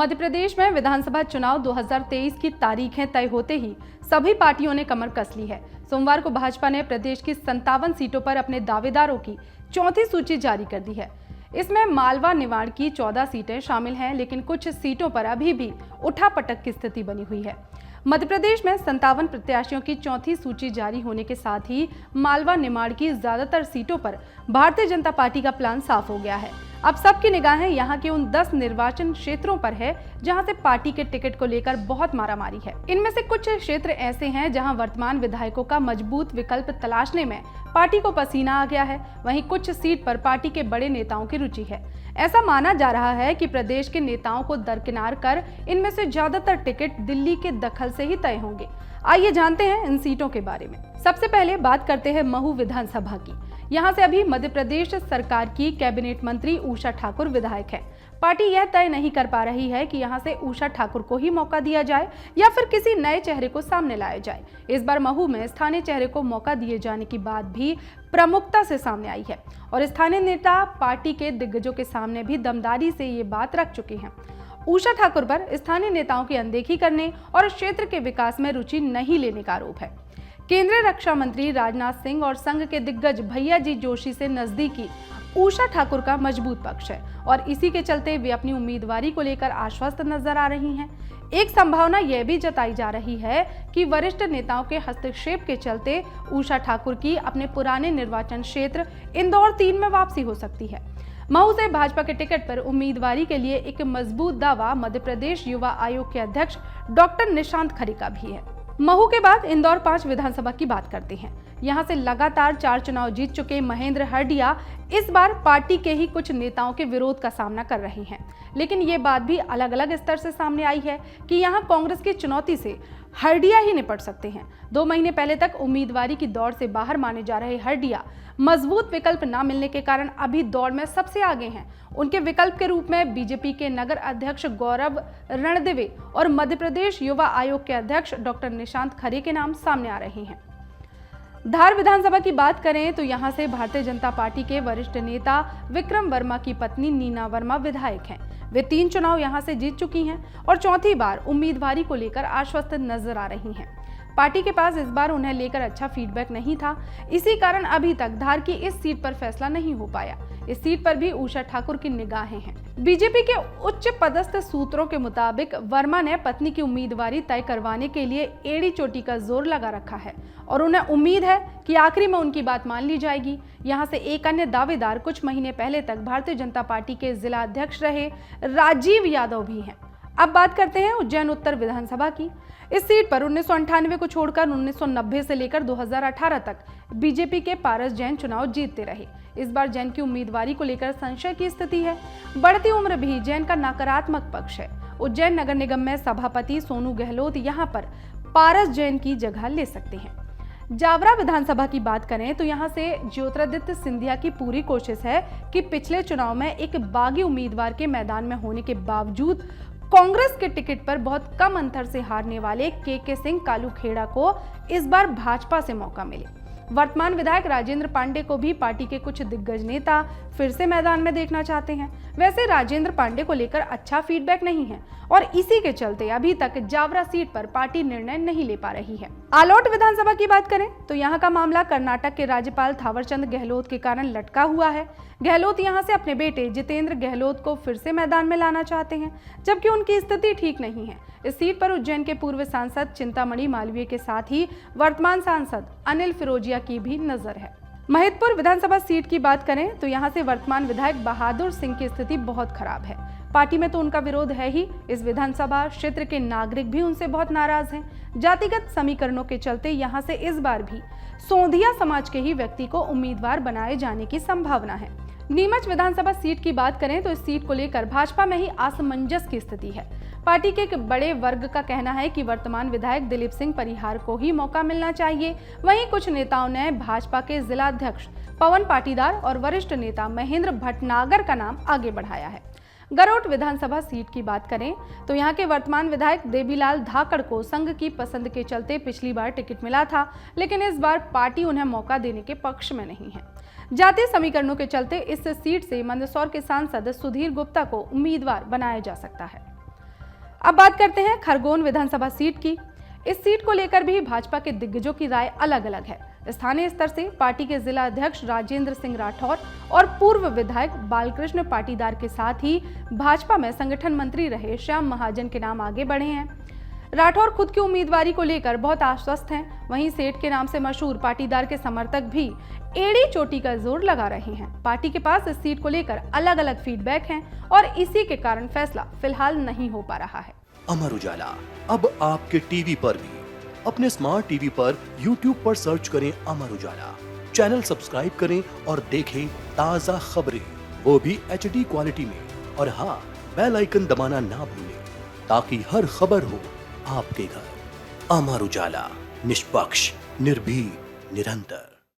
मध्य प्रदेश में विधानसभा चुनाव 2023 की तारीखें तय होते ही सभी पार्टियों ने कमर कस ली है। सोमवार को भाजपा ने प्रदेश की 57 सीटों पर अपने दावेदारों की चौथी सूची जारी कर दी है। इसमें मालवा निमाड़ की 14 सीटें शामिल हैं, लेकिन कुछ सीटों पर अभी भी उठापटक की स्थिति बनी हुई है। मध्य प्रदेश में 57 प्रत्याशियों की चौथी सूची जारी होने के साथ ही मालवा निमाड़ की ज्यादातर सीटों पर भारतीय जनता पार्टी का प्लान साफ हो गया है। अब सबकी निगाहें यहां के उन 10 निर्वाचन क्षेत्रों पर है जहां से पार्टी के टिकट को लेकर बहुत मारामारी है। इनमें से कुछ क्षेत्र ऐसे हैं जहां वर्तमान विधायकों का मजबूत विकल्प तलाशने में पार्टी को पसीना आ गया है। वहीं कुछ सीट पर पार्टी के बड़े नेताओं की रुचि है। ऐसा माना जा रहा है कि प्रदेश के नेताओं को दरकिनार कर इनमें से ज्यादातर टिकट दिल्ली के दखल से ही तय होंगे। आइए जानते हैं इन सीटों के बारे में। सबसे पहले बात करते हैं महू विधानसभा की। यहां से अभी मध्य प्रदेश सरकार की कैबिनेट मंत्री उषा ठाकुर विधायक है। पार्टी यह तय नहीं कर पा रही है कि यहां से उषा ठाकुर को ही मौका दिया जाए या फिर किसी नए चेहरे को सामने लाया जाए। इस बार महू में स्थानीय चेहरे को मौका दिए जाने की बात भी प्रमुखता से सामने आई है और स्थानीय नेता पार्टी के दिग्गजों के सामने भी दमदारी से ये बात रख चुके हैं। उषा ठाकुर पर स्थानीय नेताओं की अनदेखी करने और क्षेत्र के विकास में रुचि नहीं लेने का आरोप है। केंद्रीय रक्षा मंत्री राजनाथ सिंह और संघ के दिग्गज भैया जी जोशी से नजदीकी उषा ठाकुर का मजबूत पक्ष है और इसी के चलते वे अपनी उम्मीदवारी को लेकर आश्वस्त नजर आ रही हैं। एक संभावना यह भी जताई जा रही है कि वरिष्ठ नेताओं के हस्तक्षेप के चलते उषा ठाकुर की अपने पुराने निर्वाचन क्षेत्र इंदौर 3 में वापसी हो सकती है। महू से भाजपा के टिकट पर उम्मीदवारी के लिए एक मजबूत दावा मध्य प्रदेश युवा आयोग के अध्यक्ष डॉक्टर निशांत खरे का भी है। महू के बाद इंदौर 5 विधानसभा की बात करते हैं। यहां से लगातार 4 चुनाव जीत चुके महेंद्र हरडिया इस बार पार्टी के ही कुछ नेताओं के विरोध का सामना कर रहे हैं, लेकिन ये बात भी अलग अलग स्तर से सामने आई है कि यहां कांग्रेस की चुनौती से हरडिया ही निपट सकते हैं। 2 महीने पहले तक उम्मीदवारी की दौड़ से बाहर माने जा रहे हरडिया मजबूत विकल्प न मिलने के कारण अभी दौड़ में सबसे आगे हैं। उनके विकल्प के रूप में बीजेपी के नगर अध्यक्ष गौरव रणदिवे और मध्य प्रदेश युवा आयोग के अध्यक्ष डॉक्टर निशांत खरे के नाम सामने आ रहे हैं। धार विधानसभा की बात करें तो यहां से भारतीय जनता पार्टी के वरिष्ठ नेता विक्रम वर्मा की पत्नी नीना वर्मा विधायक हैं। वे 3 चुनाव यहां से जीत चुकी हैं और चौथी बार उम्मीदवारी को लेकर आश्वस्त नजर आ रही हैं। पार्टी के पास इस बार उन्हें लेकर अच्छा फीडबैक नहीं था, इसी कारण अभी तक धार की इस सीट पर फैसला नहीं हो पाया। इस सीट पर भी उषा ठाकुर की निगाहें हैं। बीजेपी के उच्च पदस्थ सूत्रों के मुताबिक वर्मा ने पत्नी की उम्मीदवारी तय करवाने के लिए एड़ी चोटी का जोर लगा रखा है और उन्हें उम्मीद है कि आखिरी में उनकी बात मान ली जाएगी। यहाँ से एक अन्य दावेदार कुछ महीने पहले तक भारतीय जनता पार्टी के जिला अध्यक्ष रहे राजीव यादव भी हैं। अब बात करते हैं उज्जैन उत्तर विधानसभा की। इस सीट पर 1998 को छोड़कर 1990 से लेकर 2018 तक बीजेपी के पारस जैन चुनाव जीतते रहे। इस बार जैन की उम्मीदवारी को लेकर संशय की स्थिति है। बढ़ती उम्र भी जैन का नकारात्मक पक्ष है। उज्जैन नगर निगम में सभापति सोनू गहलोत यहां पर पारस जैन की जगह ले सकते हैं। जावरा विधानसभा की बात करें तो यहां से ज्योतिरादित्य सिंधिया की पूरी कोशिश है कि पिछले चुनाव में एक बागी उम्मीदवार के मैदान में होने के बावजूद कांग्रेस के टिकट पर बहुत कम अंतर से हारने वाले के सिंह कालूखेड़ा को इस बार भाजपा से मौका मिले। वर्तमान विधायक राजेंद्र पांडे को भी पार्टी के कुछ दिग्गज नेता फिर से मैदान में देखना चाहते हैं। वैसे राजेंद्र पांडे को लेकर अच्छा फीडबैक नहीं है और इसी के चलते अभी तक जावरा सीट पर पार्टी निर्णय नहीं ले पा रही है। आलोट विधानसभा की बात करें तो यहाँ का मामला कर्नाटक के राज्यपाल थावरचंद गहलोत के कारण लटका हुआ है। गहलोत यहाँ से अपने बेटे जितेंद्र गहलोत को फिर से मैदान में लाना चाहते हैं, जबकि उनकी स्थिति ठीक नहीं है। इस सीट पर उज्जैन के पूर्व सांसद चिंतामणि मालवीय के साथ ही वर्तमान सांसद अनिल फिरोजिया की भी नजर है। महिदपुर विधानसभा सीट की बात करें तो यहाँ से वर्तमान विधायक बहादुर सिंह की स्थिति बहुत खराब है। पार्टी में तो उनका विरोध है ही, इस विधानसभा क्षेत्र के नागरिक भी उनसे बहुत नाराज हैं। जातिगत समीकरणों के चलते यहाँ से इस बार भी सोंधिया समाज के ही व्यक्ति को उम्मीदवार बनाए जाने की संभावना है। नीमच विधानसभा सीट की बात करें तो इस सीट को लेकर भाजपा में ही असमंजस की स्थिति है। पार्टी के एक बड़े वर्ग का कहना है कि वर्तमान विधायक दिलीप सिंह परिहार को ही मौका मिलना चाहिए। वहीं कुछ नेताओं ने भाजपा के जिला अध्यक्ष पवन पाटीदार और वरिष्ठ नेता महेंद्र भटनागर का नाम आगे बढ़ाया है। गरोट विधानसभा सीट की बात करें तो यहाँ के वर्तमान विधायक देवीलाल धाकड़ को संघ की पसंद के चलते पिछली बार टिकट मिला था, लेकिन इस बार पार्टी उन्हें मौका देने के पक्ष में नहीं है। जातीय समीकरणों के चलते इस सीट से मंदसौर के सांसद सुधीर गुप्ता को उम्मीदवार बनाया जा सकता है। अब बात करते हैं खरगोन विधानसभा सीट की। इस सीट को लेकर भी भाजपा के दिग्गजों की राय अलग अलग है। स्थानीय स्तर से पार्टी के जिला अध्यक्ष राजेंद्र सिंह राठौर और पूर्व विधायक बालकृष्ण पाटीदार के साथ ही भाजपा में संगठन मंत्री रहे श्याम महाजन के नाम आगे बढ़े हैं। राठौर खुद की उम्मीदवारी को लेकर बहुत आश्वस्त हैं। वहीं सेठ के नाम से मशहूर पाटीदार के समर्थक भी एड़ी चोटी का जोर लगा रहे हैं। पार्टी के पास इस सीट को लेकर अलग अलग फीडबैक हैं और इसी के कारण फैसला फिलहाल नहीं हो पा रहा है। अमर उजाला अब आपके टीवी पर भी। अपने स्मार्ट टीवी पर YouTube पर सर्च करें अमर उजाला, चैनल सब्सक्राइब करें और देखें ताज़ा खबरें, वो भी HD क्वालिटी में। और हाँ, बेल आइकन दबाना ना भूलें ताकि हर खबर हो आपके घर। अमर उजाला, निष्पक्ष, निर्भीक, निरंतर।